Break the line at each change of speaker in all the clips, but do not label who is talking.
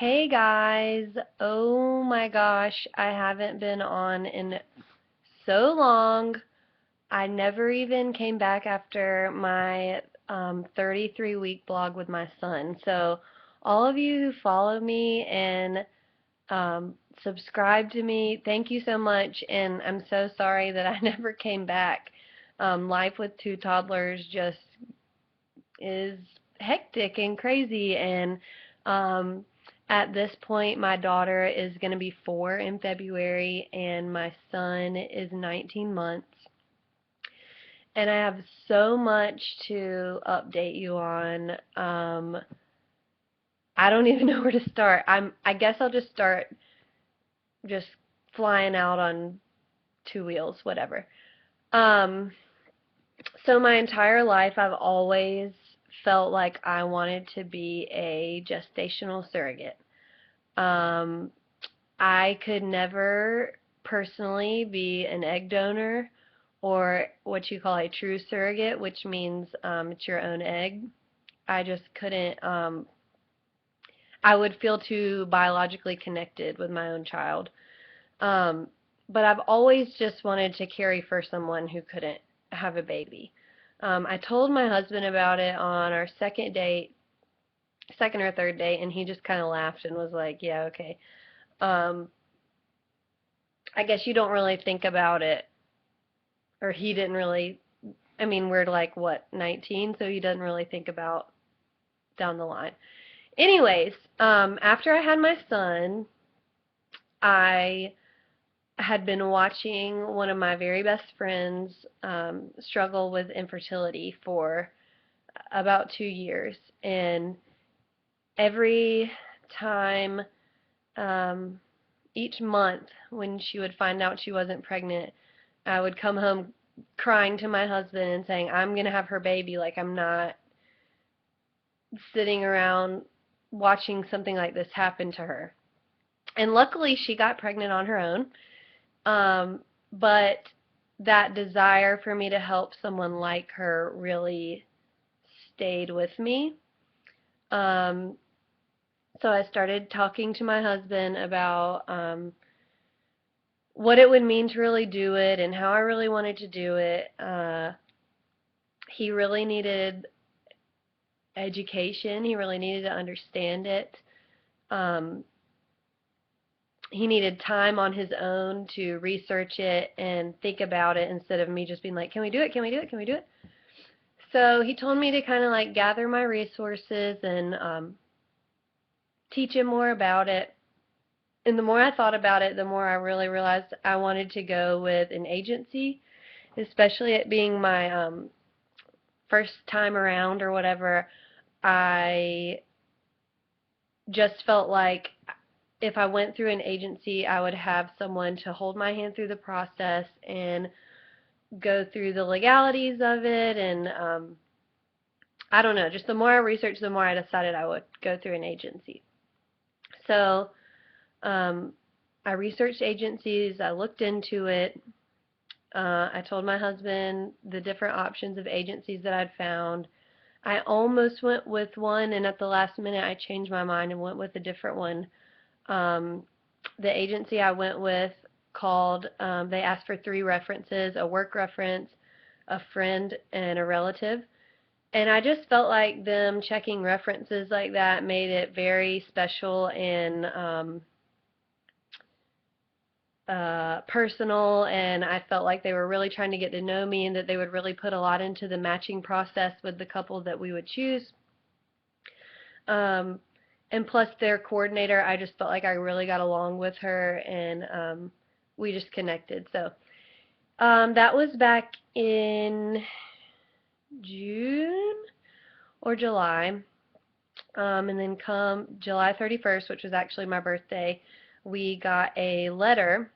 Hey guys, oh my gosh, I haven't been on in so long. I never even came back after my 33-week blog with my son. So, all of you who follow me and subscribe to me, thank you so much. And I'm so sorry that I never came back. Life with two toddlers just is hectic and crazy, and um, at this point my daughter is going to be 4 in February and my son is 19 months, and I have so much to update you on. I don't even know where to start. I guess I'll just start just flying out on two wheels, whatever. um so my entire life I've always felt like I wanted to be a gestational surrogate. Um, I could never personally be an egg donor or what you call a true surrogate, which means it's your own egg. I just couldn't. I would feel too biologically connected with my own child. Um, but I've always just wanted to carry for someone who couldn't have a baby. I told my husband about it on our second date, second or third date, and he just kind of laughed and was like, "Yeah, okay." Um, I guess you don't really think about it, or he didn't really. I mean, we're like what, 19, so he doesn't really think about down the line. Anyways, after I had my son, I had been watching one of my very best friends struggle with infertility for about 2 years, and every time, um, each month when she would find out she wasn't pregnant, I would come home crying to my husband and saying, I'm going to have her baby. Like, I'm not sitting around watching something like this happen to her. And luckily, she got pregnant on her own. But that desire for me to help someone like her really stayed with me. Um, so I started talking to my husband about what it would mean to really do it and how I really wanted to do it. He really needed education. He really needed to understand it. Um, he needed time on his own to research it and think about it instead of me just being like, can we do it? Can we do it? Can we do it? So he told me to kind of like gather my resources and teach him more about it. And the more I thought about it, the more I really realized I wanted to go with an agency, especially it being my first time around or whatever. I just felt like if I went through an agency, I would have someone to hold my hand through the process and go through the legalities of it. And I don't know, just the more I researched, the more I decided I would go through an agency. So um, I researched agencies, I looked into it. I told my husband the different options of agencies that I'd found. I almost went with one, and at the last minute, I changed my mind and went with a different one. Um, the agency I went with they asked for 3 references: a work reference, a friend, and a relative. And I just felt like them checking references like that made it very special and personal, and I felt like they were really trying to get to know me and that they would really put a lot into the matching process with the couple that we would choose. Um, and plus their coordinator, I just felt like I really got along with her, and we just connected. So that was back in June or July. And then come July 31st, which was actually my birthday, we got a letter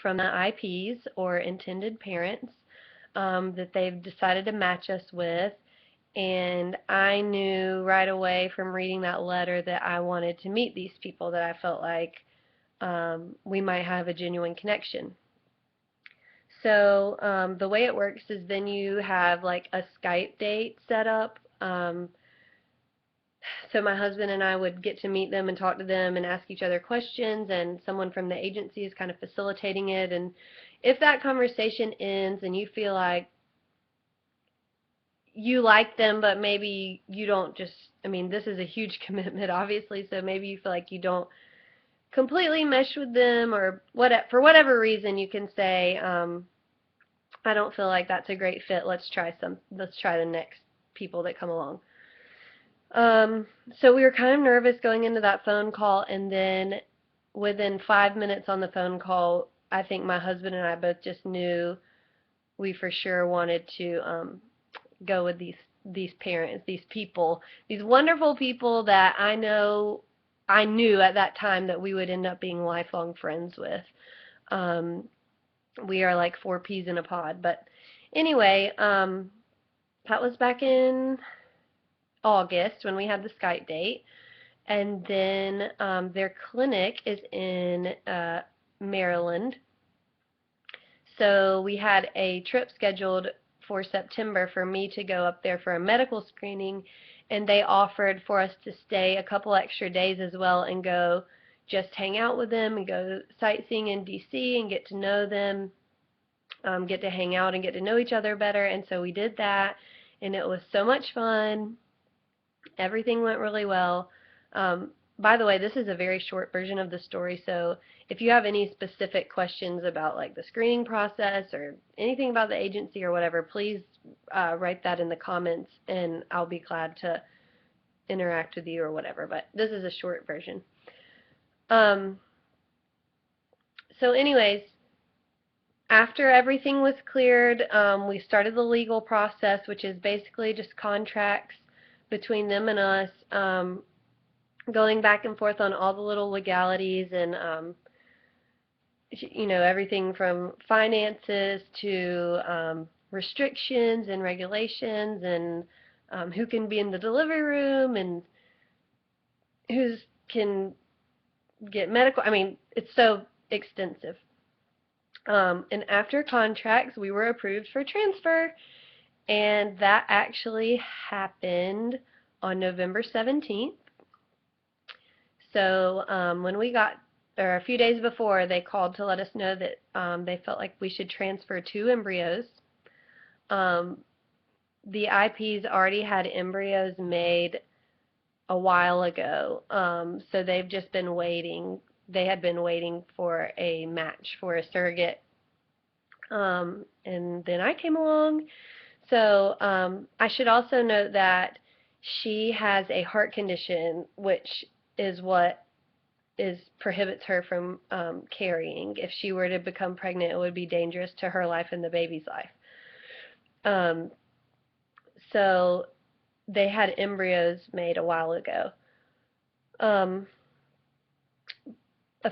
from the IPs, or intended parents, that they've decided to match us with. And I knew right away from reading that letter that I wanted to meet these people, that I felt like we might have a genuine connection. So the way it works is then you have like a Skype date set up. So my husband and I would get to meet them and talk to them and ask each other questions, and someone from the agency is kind of facilitating it. And if that conversation ends and you feel like you like them, but maybe you don't just, I mean, this is a huge commitment, obviously, so maybe you feel like you don't completely mesh with them, or for whatever reason, you can say, I don't feel like that's a great fit. Let's try the next people that come along. So we were kind of nervous going into that phone call, and then within 5 minutes on the phone call, I think my husband and I both just knew we for sure wanted to go with these parents, these people, these wonderful people that I knew at that time that we would end up being lifelong friends with. We are like four peas in a pod. But anyway, that was back in August when we had the Skype date. And then their clinic is in Maryland. So we had a trip scheduled for September for me to go up there for a medical screening, and they offered for us to stay a couple extra days as well and go just hang out with them and go sightseeing in DC and get to know them, get to hang out and get to know each other better. And so we did that, and it was so much fun. Everything went really well. By the way, this is a very short version of the story, so if you have any specific questions about like the screening process or anything about the agency or whatever, please write that in the comments, and I'll be glad to interact with you or whatever, but this is a short version. So anyways, after everything was cleared, we started the legal process, which is basically just contracts between them and us, going back and forth on all the little legalities and, you know, everything from finances to restrictions and regulations, and who can be in the delivery room and who can get medical. I mean, it's so extensive. And after contracts, we were approved for transfer, and that actually happened on November 17th. So when we got, or a few days before, they called to let us know that they felt like we should transfer 2 embryos. The IPs already had embryos made a while ago, so they've just been waiting. They had been waiting for a match for a surrogate, and then I came along. So I should also note that she has a heart condition, which is what prohibits her from carrying. If she were to become pregnant, it would be dangerous to her life and the baby's life. So they had embryos made a while ago. A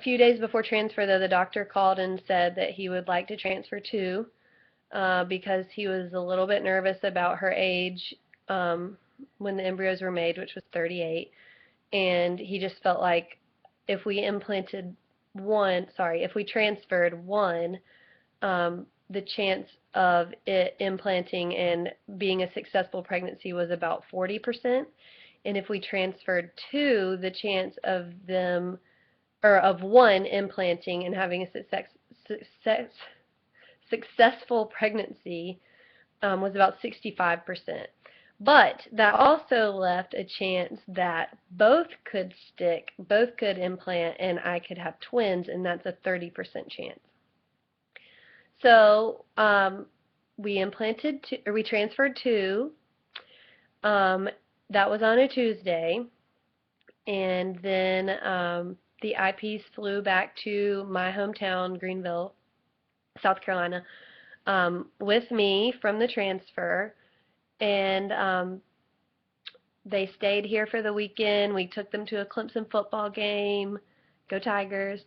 few days before transfer, though, the doctor called and said that he would like to transfer 2 because he was a little bit nervous about her age when the embryos were made, which was 38, and he just felt like if we transferred 1, the chance of it implanting and being a successful pregnancy was about 40%, and if we transferred 2, the chance of them, or of 1 implanting and having a successful pregnancy was about 65%. But that also left a chance that both could stick, both could implant, and I could have twins, and that's a 30% chance. So we transferred 2. That was on a Tuesday, and then the IPs flew back to my hometown, Greenville, South Carolina, with me from the transfer, and they stayed here for the weekend. We took them to a Clemson football game. Go Tigers.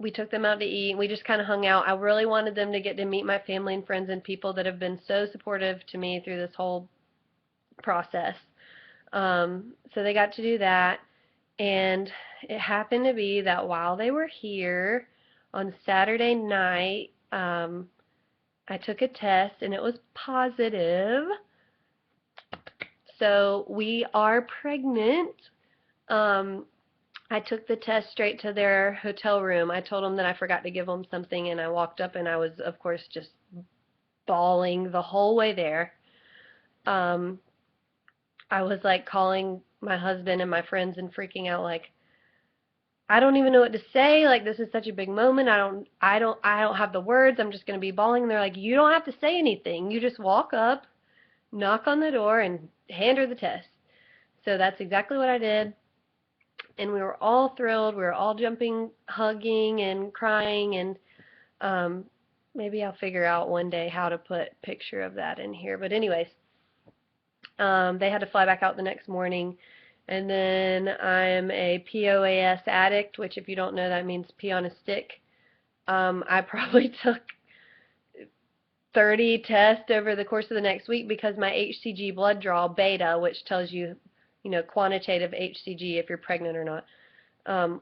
We took them out to eat. We just kind of hung out. I really wanted them to get to meet my family and friends and people that have been so supportive to me through this whole process. So they got to do that, and it happened to be that while they were here on Saturday night, I took a test, and it was positive. So we are pregnant. I took the test straight to their hotel room. I told them that I forgot to give them something, and I walked up and I was, of course, just bawling the whole way there. Um, I was like calling my husband and my friends and freaking out like, I don't even know what to say. Like, this is such a big moment. I don't have the words. I'm just going to be bawling. And they're like, you don't have to say anything. You just walk up, knock on the door, and hand her the test. So that's exactly what I did. And we were all thrilled. We were all jumping, hugging, and crying. And um, maybe I'll figure out one day how to put a picture of that in here. But anyways, they had to fly back out the next morning. And then I'm a POAS addict, which if you don't know, that means pee on a stick. I probably took 30 tests over the course of the next week because my HCG blood draw beta, which tells you, quantitative HCG if you're pregnant or not,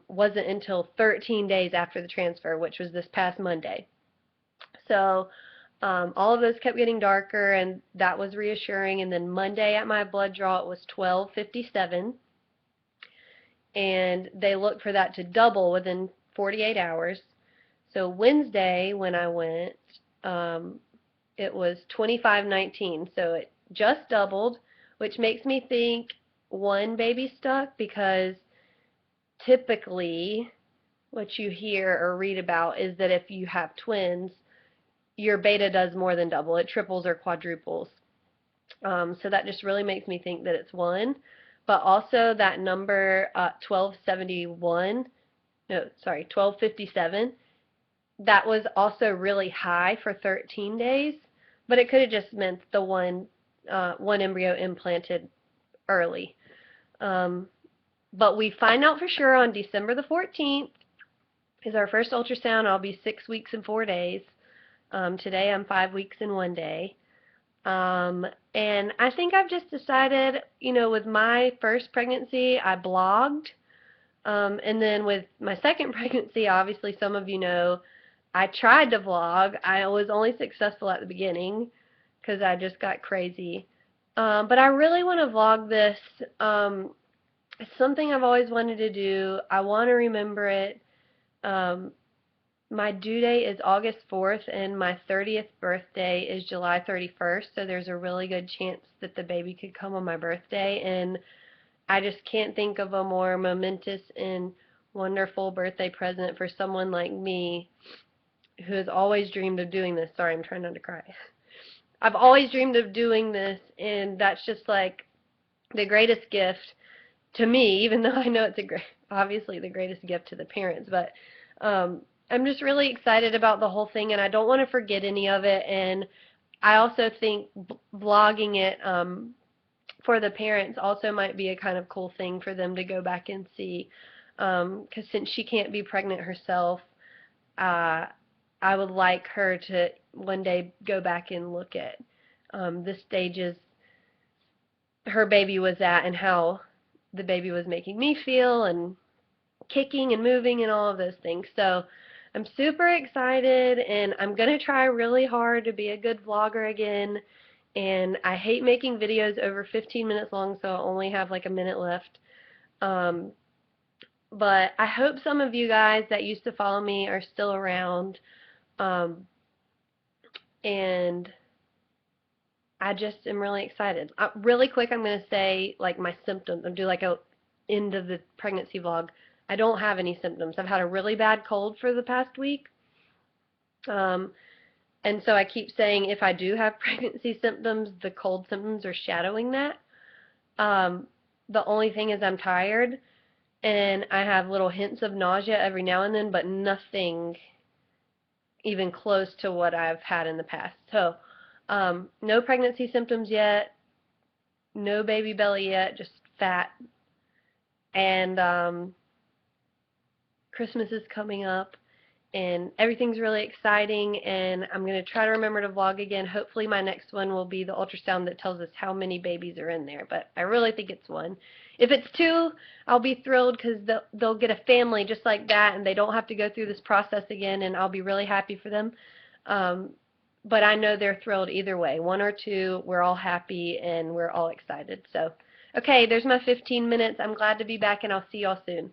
wasn't until 13 days after the transfer, which was this past Monday. So all of those kept getting darker, and that was reassuring. And then Monday at my blood draw, it was 1257, and they looked for that to double within 48 hours. So Wednesday, when I went, it was 2519, so it just doubled, which makes me think one baby stuck, because typically what you hear or read about is that if you have twins, your beta does more than double. It triples or quadruples. So that just really makes me think that it's one. But also that number 1257, that was also really high for 13 days, but it could have just meant the one embryo implanted early. But we find out for sure on December the 14th is our first ultrasound. I'll be 6 weeks and 4 days. Today I'm 5 weeks and 1 day. And I think I've just decided, with my first pregnancy, I blogged. And then with my second pregnancy, obviously some of you know, I tried to vlog. I was only successful at the beginning because I just got crazy. But I really want to vlog this. It's something I've always wanted to do. I want to remember it. My due date is August 4th, and my 30th birthday is July 31st, so there's a really good chance that the baby could come on my birthday, and I just can't think of a more momentous and wonderful birthday present for someone like me who has always dreamed of doing this. Sorry, I'm trying not to cry. I've always dreamed of doing this, and that's just like the greatest gift to me, even though I know it's obviously the greatest gift to the parents, but I'm just really excited about the whole thing, and I don't want to forget any of it. And I also think vlogging it for the parents also might be a kind of cool thing for them to go back and see, because since she can't be pregnant herself, I would like her to one day go back and look at the stages her baby was at and how the baby was making me feel, and kicking and moving and all of those things. So I'm super excited, and I'm going to try really hard to be a good vlogger again. And I hate making videos over 15 minutes long, so I only have like a minute left. But I hope some of you guys that used to follow me are still around. And I just am really excited. Really quick, I'm going to say like my symptoms. I'll do like a end of the pregnancy vlog. I don't have any symptoms. I've had a really bad cold for the past week. And so I keep saying if I do have pregnancy symptoms, the cold symptoms are shadowing that. The only thing is I'm tired, and I have little hints of nausea every now and then, but nothing even close to what I've had in the past. So no pregnancy symptoms yet, no baby belly yet, just fat. And Christmas is coming up, and everything's really exciting, and I'm going to try to remember to vlog again. Hopefully my next one will be the ultrasound that tells us how many babies are in there, but I really think it's one. If it's two, I'll be thrilled because they'll get a family just like that, and they don't have to go through this process again, and I'll be really happy for them. but I know they're thrilled either way. One or two, we're all happy and we're all excited. So, okay, there's my 15 minutes. I'm glad to be back, and I'll see y'all soon.